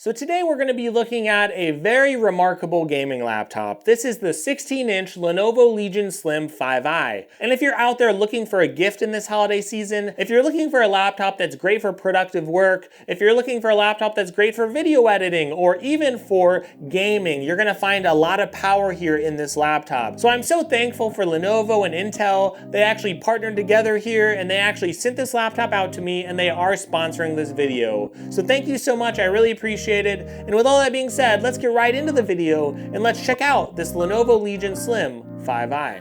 So today we're going to be looking at a very remarkable gaming laptop. This is the 16-inch Lenovo Legion Slim 5i. And if you're out there looking for a gift in this holiday season, if you're looking for a laptop that's great for productive work, if you're looking for a laptop that's great for video editing, or even for gaming, you're going to find a lot of power here in this laptop. So I'm so thankful for Lenovo and Intel. They actually partnered together here and they actually sent this laptop out to me, and they are sponsoring this video. So thank you so much. I really appreciate it. And with all that being said, let's get right into the video and let's check out this Lenovo Legion Slim 5i.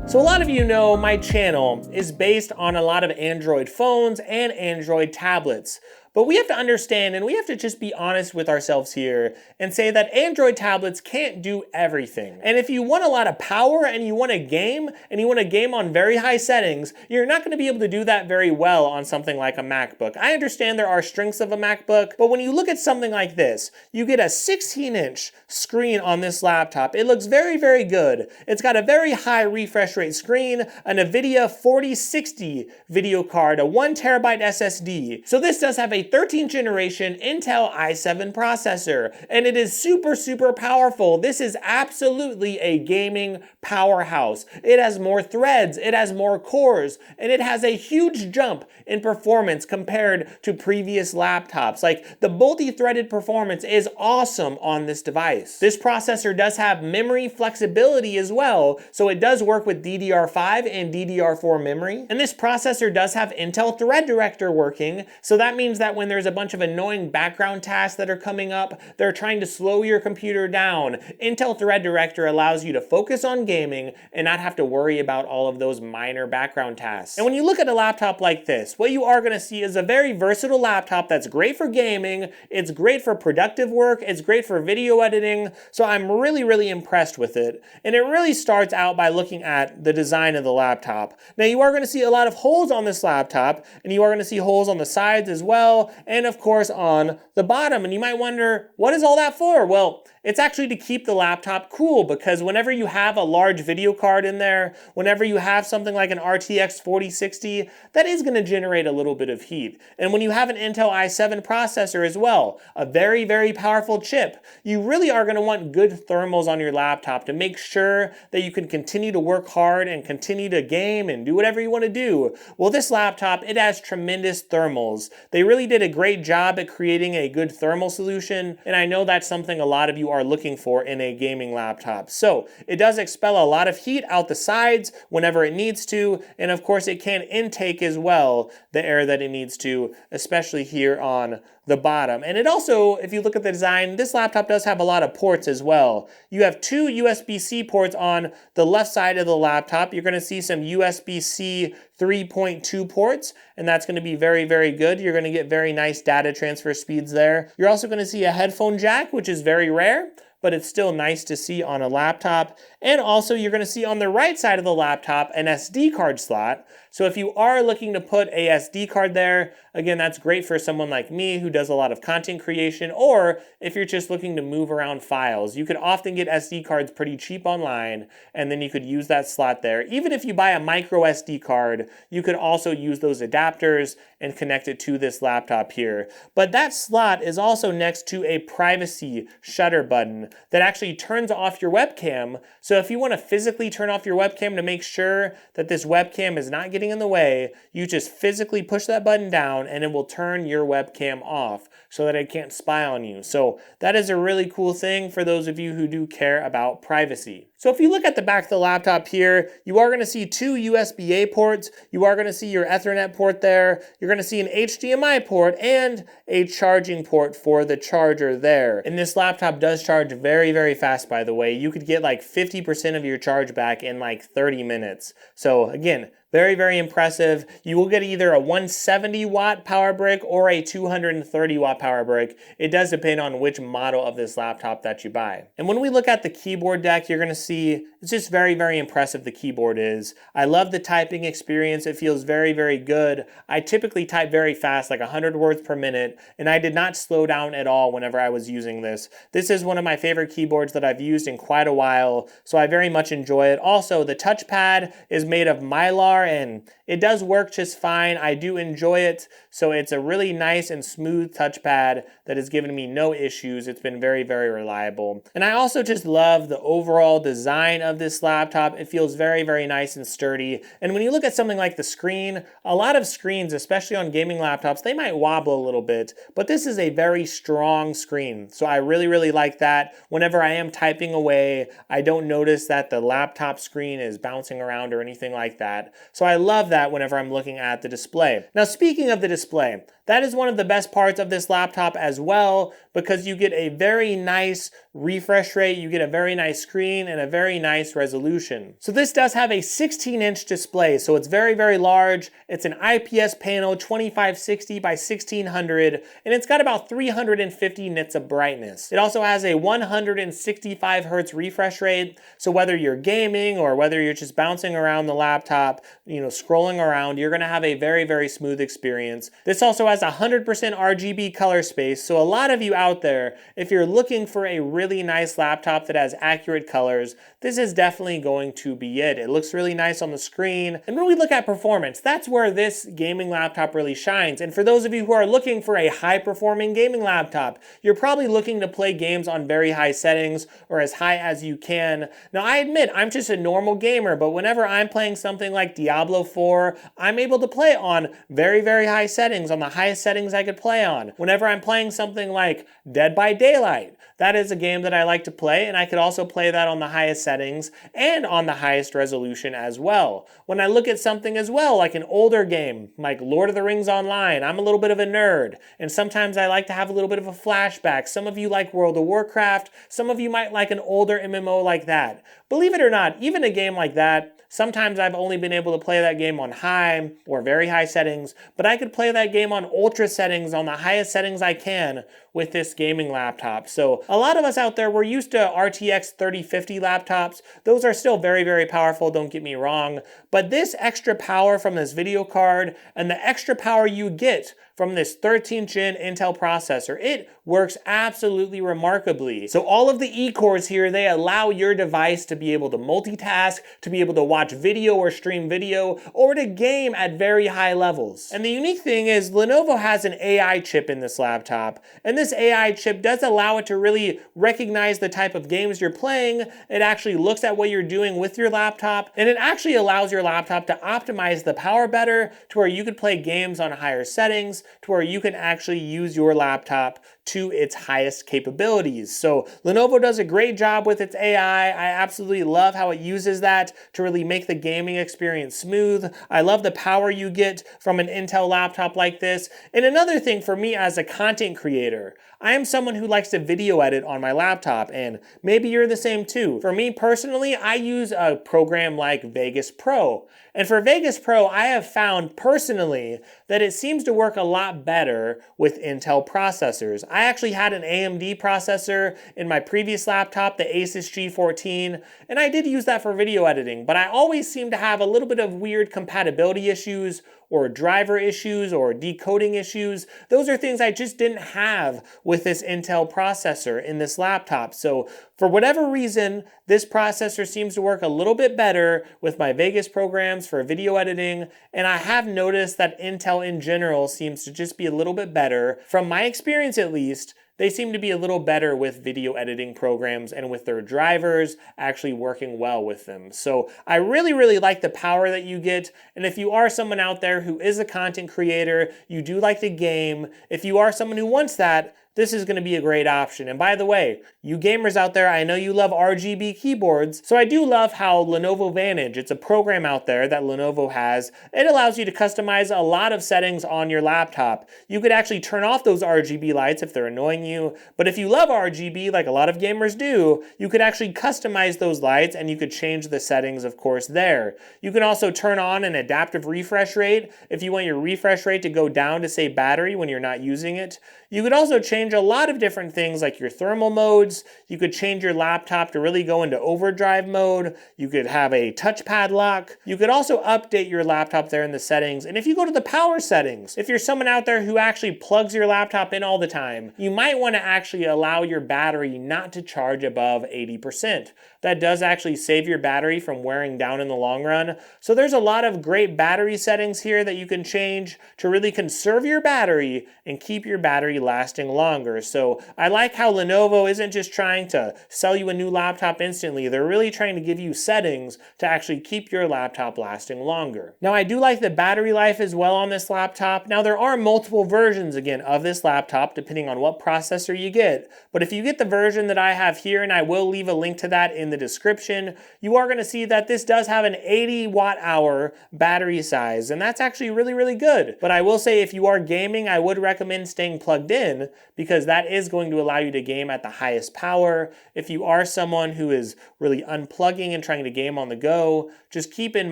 So a lot of you know my channel is based on a lot of Android phones and Android tablets. But we have to understand, and we have to just be honest with ourselves here and say that Android tablets can't do everything. And if you want a lot of power and you want to game, and you want to game on very high settings, you're not going to be able to do that very well on something like a MacBook. I understand there are strengths of a MacBook, but when you look at something like this, you get a 16-inch screen on this laptop. It looks very, very good. It's got a very high refresh rate screen, a NVIDIA 4060 video card, a 1 terabyte SSD. So this does have a 13th generation Intel i7 processor, and it is super, super powerful. This is absolutely a gaming powerhouse. It has more threads, it has more cores, and it has a huge jump in performance compared to previous laptops. Like, the multi-threaded performance is awesome on this device. This processor does have memory flexibility as well, so it does work with DDR5 and DDR4 memory. And this processor does have Intel Thread Director working, so that means that when there's a bunch of annoying background tasks that are coming up, they're trying to slow your computer down, Intel Thread Director allows you to focus on gaming and not have to worry about all of those minor background tasks. And when you look at a laptop like this, what you are going to see is a very versatile laptop that's great for gaming, it's great for productive work, it's great for video editing, so I'm really, really impressed with it. And it really starts out by looking at the design of the laptop. Now, you are going to see a lot of holes on this laptop, and you are going to see holes on the sides as well, and of course on the bottom. And you might wonder, what is all that for? Well, it's actually to keep the laptop cool, because whenever you have a large video card in there, whenever you have something like an RTX 4060, that is going to generate a little bit of heat. And when you have an Intel i7 processor as well, a very, very powerful chip, you really are going to want good thermals on your laptop to make sure that you can continue to work hard and continue to game and do whatever you want to do. Well, this laptop, it has tremendous thermals. They really did a great job at creating a good thermal solution, and I know that's something a lot of you are looking for in a gaming laptop. So it does expel a lot of heat out the sides whenever it needs to, and of course it can intake as well the air that it needs to, especially here on the bottom. And it also, if you look at the design, this laptop does have a lot of ports as well. You have two USB-C ports on the left side of the laptop. You're going to see some USB-C 3.2 ports, and that's going to be very, very good. You're going to get very nice data transfer speeds there. You're also going to see a headphone jack, which is very rare, but it's still nice to see on a laptop. And also you're going to see on the right side of the laptop an SD card slot. So if you are looking to put a SD card there, again, that's great for someone like me who does a lot of content creation, or if you're just looking to move around files. You could often get SD cards pretty cheap online, and then you could use that slot there. Even if you buy a micro SD card, you could also use those adapters and connect it to this laptop here. But that slot is also next to a privacy shutter button that actually turns off your webcam. So if you want to physically turn off your webcam to make sure that this webcam is not getting in the way, you just physically push that button down and it will turn your webcam off so that it can't spy on you. So that is a really cool thing for those of you who do care about privacy. So if you look at the back of the laptop here, you are going to see two USB-A ports. You are going to see your Ethernet port there. You're going to see an HDMI port and a charging port for the charger there. And this laptop does charge very, very fast, by the way. You could get like 50% of your charge back in like 30 minutes. So again, very, very impressive. You will get either a 170 watt power brick or a 230 watt power brick. It does depend on which model of this laptop that you buy. And when we look at the keyboard deck, you're going to see it's just very, very impressive the keyboard is. I love the typing experience. It feels very, very good. I typically type very fast, like 100 words per minute, and I did not slow down at all whenever I was using this. This is one of my favorite keyboards that I've used in quite a while, so I very much enjoy it. Also, the touchpad is made of Mylar and it does work just fine. I do enjoy it. So it's a really nice and smooth touchpad that has given me no issues. It's been very, very reliable. And I also just love the overall design of this laptop. It feels very, very nice and sturdy. And when you look at something like the screen, a lot of screens, especially on gaming laptops, they might wobble a little bit, but this is a very strong screen. So I really, really like that. Whenever I am typing away, I don't notice that the laptop screen is bouncing around or anything like that. So I love that whenever I'm looking at the display. Now, speaking of the display, that is one of the best parts of this laptop as well, because you get a very nice refresh rate, you get a very nice screen, and a very nice resolution. So this does have a 16-inch display, so it's very, very large. It's an IPS panel, 2560 by 1600, and it's got about 350 nits of brightness. It also has a 165 hertz refresh rate, so whether you're gaming or whether you're just bouncing around the laptop, scrolling around, you're gonna have a very, very smooth experience. This also has 100% RGB color space, so a lot of you out there, if you're looking for a really nice laptop that has accurate colors, this is definitely going to be it. It looks really nice on the screen. And when we look at performance, that's where this gaming laptop really shines. And for those of you who are looking for a high-performing gaming laptop, you're probably looking to play games on very high settings or as high as you can. Now, I admit, I'm just a normal gamer, but whenever I'm playing something like Diablo 4, I'm able to play on very, very high settings, on the highest settings I could play on. Whenever I'm playing something like Dead by Daylight, that is a game that I like to play, and I could also play that on the highest settings and on the highest resolution as well. When I look at something as well, like an older game, like Lord of the Rings Online, I'm a little bit of a nerd, and sometimes I like to have a little bit of a flashback. Some of you like World of Warcraft, some of you might like an older MMO like that. Believe it or not, even a game like that, sometimes I've only been able to play that game on high or very high settings, but I could play that game on ultra settings, on the highest settings I can with this gaming laptop. So a lot of us out there, we're used to RTX 3050 laptops. Those are still very, very powerful, don't get me wrong, but this extra power from this video card and the extra power you get from this 13th gen Intel processor, it works absolutely remarkably. So all of the E-cores here, they allow your device to be able to multitask, to be able to watch video or stream video, or to game at very high levels. And the unique thing is Lenovo has an AI chip in this laptop, and this AI chip does allow it to really recognize the type of games you're playing. It actually looks at what you're doing with your laptop, and it actually allows your laptop to optimize the power better to where you could play games on higher settings, to where you can actually use your laptop to its highest capabilities. So Lenovo does a great job with its AI. I absolutely love how it uses that to really make the gaming experience smooth. I love the power you get from an Intel laptop like this. And another thing for me as a content creator, I am someone who likes to video edit on my laptop, and maybe you're the same too. For me personally, I use a program like Vegas Pro. And for Vegas Pro, I have found personally that it seems to work a lot better with Intel processors. I actually had an AMD processor in my previous laptop, the Asus G14, and I did use that for video editing, but I always seem to have a little bit of weird compatibility issues or driver issues or decoding issues. Those are things I just didn't have with this Intel processor in this laptop. So for whatever reason, this processor seems to work a little bit better with my Vegas programs for video editing, and I have noticed that Intel in general seems to just be a little bit better, from my experience at least. They seem to be a little better with video editing programs and with their drivers actually working well with them. So I really, really like the power that you get. And if you are someone out there who is a content creator, you do like the game, if you are someone who wants that, this is going to be a great option. And by the way, you gamers out there, I know you love RGB keyboards, so I do love how Lenovo Vantage, it's a program out there that Lenovo has, it allows you to customize a lot of settings on your laptop. You could actually turn off those RGB lights if they're annoying you, but if you love RGB, like a lot of gamers do, you could actually customize those lights and you could change the settings, of course, there. You can also turn on an adaptive refresh rate if you want your refresh rate to go down to save battery when you're not using it. You could also change change a lot of different things like your thermal modes. You could change your laptop to really go into overdrive mode. You could have a touchpad lock. You could also update your laptop there in the settings. And if you go to the power settings, if you're someone out there who actually plugs your laptop in all the time, you might want to actually allow your battery not to charge above 80%. That does actually save your battery from wearing down in the long run. So there's a lot of great battery settings here that you can change to really conserve your battery and keep your battery lasting longer. So I like how Lenovo isn't just trying to sell you a new laptop instantly. They're really trying to give you settings to actually keep your laptop lasting longer. Now I do like the battery life as well on this laptop. Now there are multiple versions again of this laptop depending on what processor you get. But if you get the version that I have here, and I will leave a link to that in the description, you are going to see that this does have an 80 watt hour battery size, and that's actually really, really good. But I will say if you are gaming, I would recommend staying plugged in because that is going to allow you to game at the highest power. If you are someone who is really unplugging and trying to game on the go, just keep in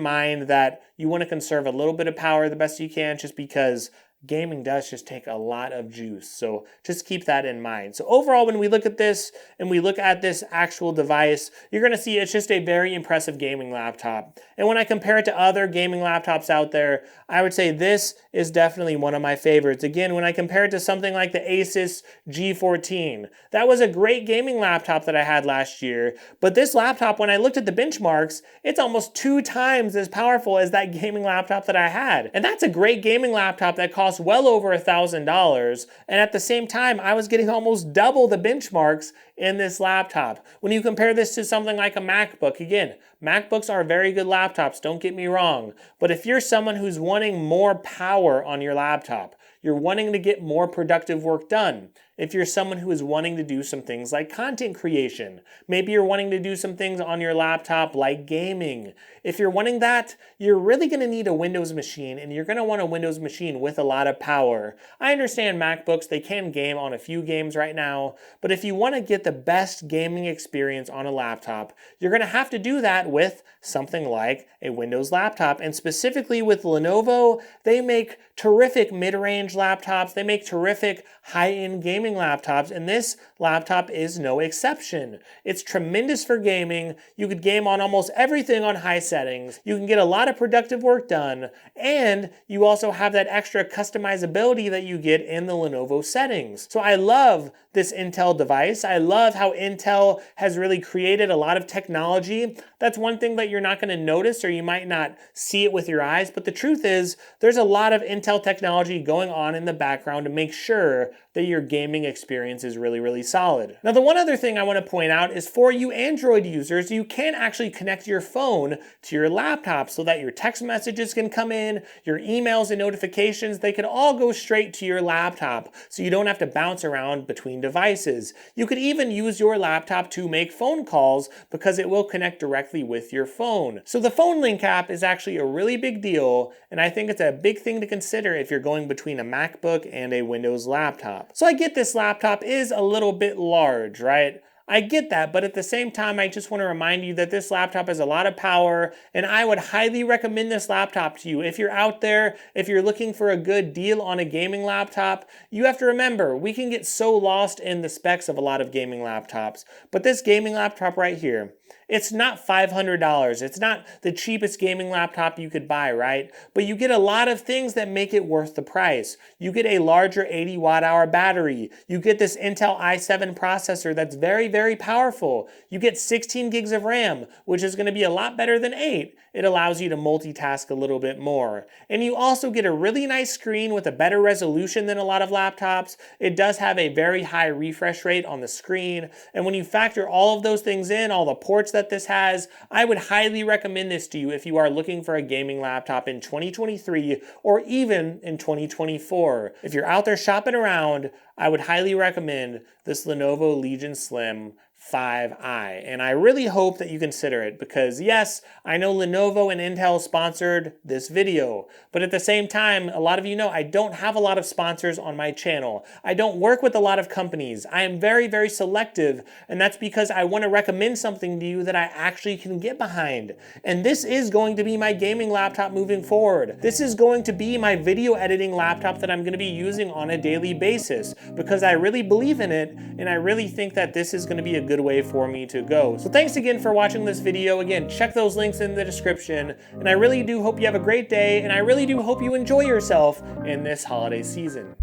mind that you want to conserve a little bit of power the best you can, just because gaming does just take a lot of juice. So just keep that in mind. So overall, when we look at this and we look at this actual device, you're going to see it's just a very impressive gaming laptop. And when I compare it to other gaming laptops out there, I would say this is definitely one of my favorites. Again, when I compare it to something like the Asus G14, that was a great gaming laptop that I had last year. But this laptop, when I looked at the benchmarks, it's almost 2 times as powerful as that gaming laptop that I had. And that's a great gaming laptop that costs well over $1,000, and at the same time I was getting almost double the benchmarks in this laptop. When you compare this to something like a MacBook, again, MacBooks are very good laptops, don't get me wrong, but if you're someone who's wanting more power on your laptop, you're wanting to get more productive work done, if you're someone who is wanting to do some things like content creation, maybe you're wanting to do some things on your laptop like gaming. If you're wanting that, you're really going to need a Windows machine, and you're going to want a Windows machine with a lot of power. I understand MacBooks, they can game on a few games right now, but if you want to get the best gaming experience on a laptop, you're going to have to do that with something like a Windows laptop. And specifically with Lenovo, they make terrific mid-range laptops, they make terrific high-end gaming laptops, and this laptop is no exception. It's tremendous for gaming. You could game on almost everything on high settings. You can get a lot of productive work done, and you also have that extra customizability that you get in the Lenovo settings. So I love this Intel device. I love how Intel has really created a lot of technology. That's one thing that you're not going to notice, or you might not see it with your eyes, but the truth is there's a lot of Intel technology going on in the background to make sure that your gaming experience is really, really solid. Now, the one other thing I want to point out is for you Android users, you can actually connect your phone to your laptop so that your text messages can come in, your emails and notifications, they can all go straight to your laptop, so you don't have to bounce around between devices. You could even use your laptop to make phone calls because it will connect directly with your phone. So the Phone Link app is actually a really big deal, and I think it's a big thing to consider if you're going between a MacBook and a Windows laptop. So I get this laptop is a little bit large, right? I get that, but at the same time, I just want to remind you that this laptop has a lot of power, and I would highly recommend this laptop to you. If you're out there, if you're looking for a good deal on a gaming laptop, you have to remember, we can get so lost in the specs of a lot of gaming laptops, but this gaming laptop right here, it's not $500. It's not the cheapest gaming laptop you could buy, right? But you get a lot of things that make it worth the price. You get a larger 80 watt hour battery. You get this Intel i7 processor that's very, very powerful. You get 16 gigs of RAM, which is going to be a lot better than 8. It allows you to multitask a little bit more. And you also get a really nice screen with a better resolution than a lot of laptops. It does have a very high refresh rate on the screen. And when you factor all of those things in, all the ports that this has, I would highly recommend this to you if you are looking for a gaming laptop in 2023 or even in 2024. If you're out there shopping around, I would highly recommend this Lenovo Legion Slim 5i, and I really hope that you consider it because yes, I know Lenovo and Intel sponsored this video, but at the same time, a lot of you know I don't have a lot of sponsors on my channel. I don't work with a lot of companies. I am very, very selective, and that's because I want to recommend something to you that I actually can get behind. And this is going to be my gaming laptop moving forward. This is going to be my video editing laptop that I'm going to be using on a daily basis because I really believe in it, and I really think that this is going to be a good way for me to go. So thanks again for watching this video. Again, check those links in the description, and I really do hope you have a great day, and I really do hope you enjoy yourself in this holiday season.